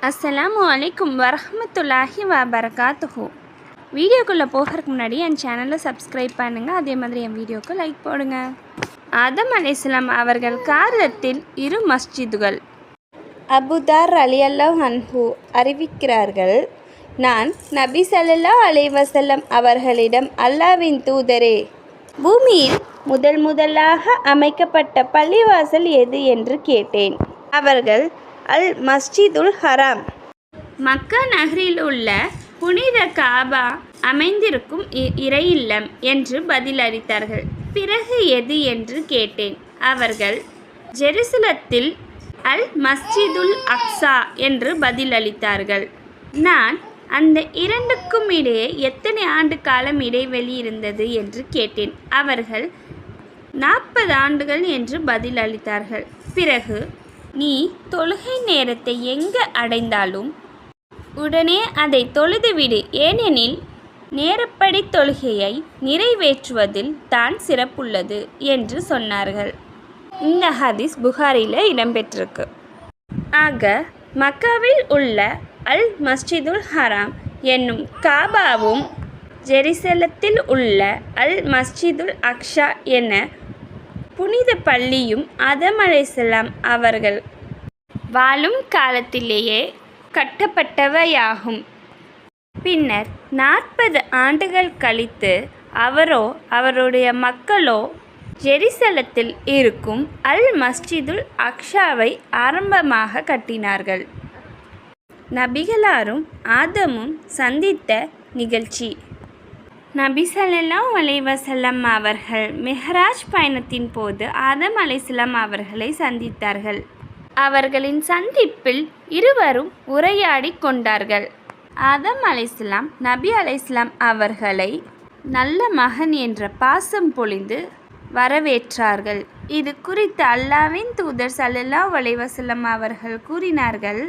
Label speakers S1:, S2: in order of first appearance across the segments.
S1: அஸ்ஸலாமு அலைக்கும் வரஹ்மத்துல்லாஹி வபரகாத்துஹு. வீடியோக்குள்ளே போகிறதுக்கு முன்னாடி என் சேனலை சப்ஸ்கிரைப் பண்ணுங்கள். அதே மாதிரி என் வீடியோவுக்கு லைக் போடுங்க. ஆதம் அலைஹிஸ்ஸலாம் அவர்கள் காலத்தில் 2 மஸ்ஜிதுகள்.
S2: அபுதார் ரலியல்லாஹு அன்ஹு அறிவிக்கிறார்கள், நான் நபி ஸல்லல்லாஹு அலைஹி வஸல்லம் அவர்களிடம், அல்லாஹ்வின் தூதரே, பூமியில் முதலாக அமைக்கப்பட்ட பள்ளிவாசல் எது என்று கேட்டேன். அவர்கள், அல் மஸ்ஜிதுல் ஹராம்,
S1: மக்கா நகரில் உள்ள புனித காபா அமைந்திருக்கும் இறை இல்லம் என்று பதிலளித்தார்கள். பிறகு எது என்று கேட்டேன். அவர்கள், ஜெருசலத்தில் அல் மஸ்ஜிதுல் அக்ஸா என்று பதிலளித்தார்கள். நான், அந்த இரண்டுக்கும் இடையே எத்தனை ஆண்டு காலம் இடைவெளி இருந்தது என்று கேட்டேன். அவர்கள் 40 ஆண்டுகள் என்று பதிலளித்தார்கள். பிறகு, நீ தொழுகை நேரத்தை எங்கு அடைந்தாலும் உடனே அதை தொழுதுவிடு, ஏனெனில் நேரப்படி தொழுகையை நிறைவேற்றுவதில் தான் சிறப்புள்ளது என்று சொன்னார்கள். இந்த ஹதீஸ் புகாரியில் இடம்பெற்றிருக்கு. ஆக, மக்காவில் உள்ள அல் மஸ்ஜிதுல் ஹராம் என்னும் காபாவும், ஜெருசலத்தில் உள்ள அல் மஸ்ஜிதுல் அக்ஸா என புனித பள்ளியும் ஆதம் அலைஹிஸ்ஸலாம் அவர்கள் வாழும் காலத்திலேயே கட்டப்பட்டவையாகும். பின்னர் 40 ஆண்டுகள் கழித்து அவரோ அவருடைய மக்களோ ஜெருசலத்தில் இருக்கும் அல் மஸ்ஜிதுல் அக்ஸாவை ஆரம்பமாக கட்டினார்கள். நபிகளாரும் ஆதமும் சந்தித்த நிகழ்ச்சி. நபி ஸல்லல்லாஹு அலைஹி வஸல்லம் அவர்கள் மெஹ்ராஜ் பயணத்தின் போது ஆதம் அலைஹிஸ்ஸலாம் அவர்களை சந்தித்தார்கள். அவர்களின் சந்திப்பில் இருவரும் உரையாடி கொண்டார்கள். ஆதம் அலைஹிஸ்ஸலாம் நபி அலைஹிஸ்ஸலாம் அவர்களை நல்ல மகன் என்ற பாசம் பொழிந்து வரவேற்றார்கள். இது குறித்து அல்லாஹ்வின் தூதர் ஸல்லல்லாஹு அலைஹி வஸல்லம் அவர்கள் கூறினார்கள்,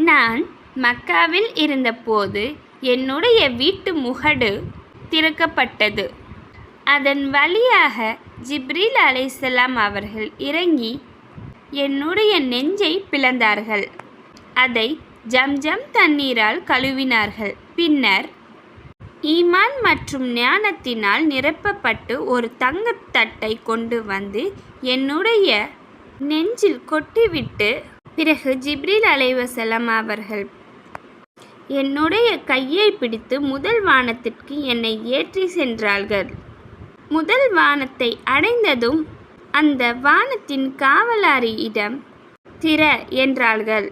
S1: நான் மக்காவில் இருந்தபோது என்னுடைய வீட்டு முகடு திறக்கப்பட்டது. அதன் வழியாக ஜிப்ரீல் அலைஹிஸ்ஸலாம் அவர்கள் இறங்கி என்னுடைய நெஞ்சை பிளந்தார்கள். அதை ஜம்ஜம் தண்ணீரால் கழுவினார்கள். பின்னர் ஈமான் மற்றும் ஞானத்தினால் நிரப்பப்பட்டு ஒரு தங்கத்தட்டை கொண்டு வந்து என்னுடைய நெஞ்சில் கொட்டிவிட்டு, பிறகு ஜிப்ரீல் அலைஹிஸ்ஸலாம் அவர்கள் என்னுடைய கையை பிடித்து முதல் வானத்திற்கு என்னை ஏற்றி சென்றார்கள். முதல் வானத்தை அடைந்ததும் அந்த வானத்தின் காவலாரியிடம் திற என்றார்கள்.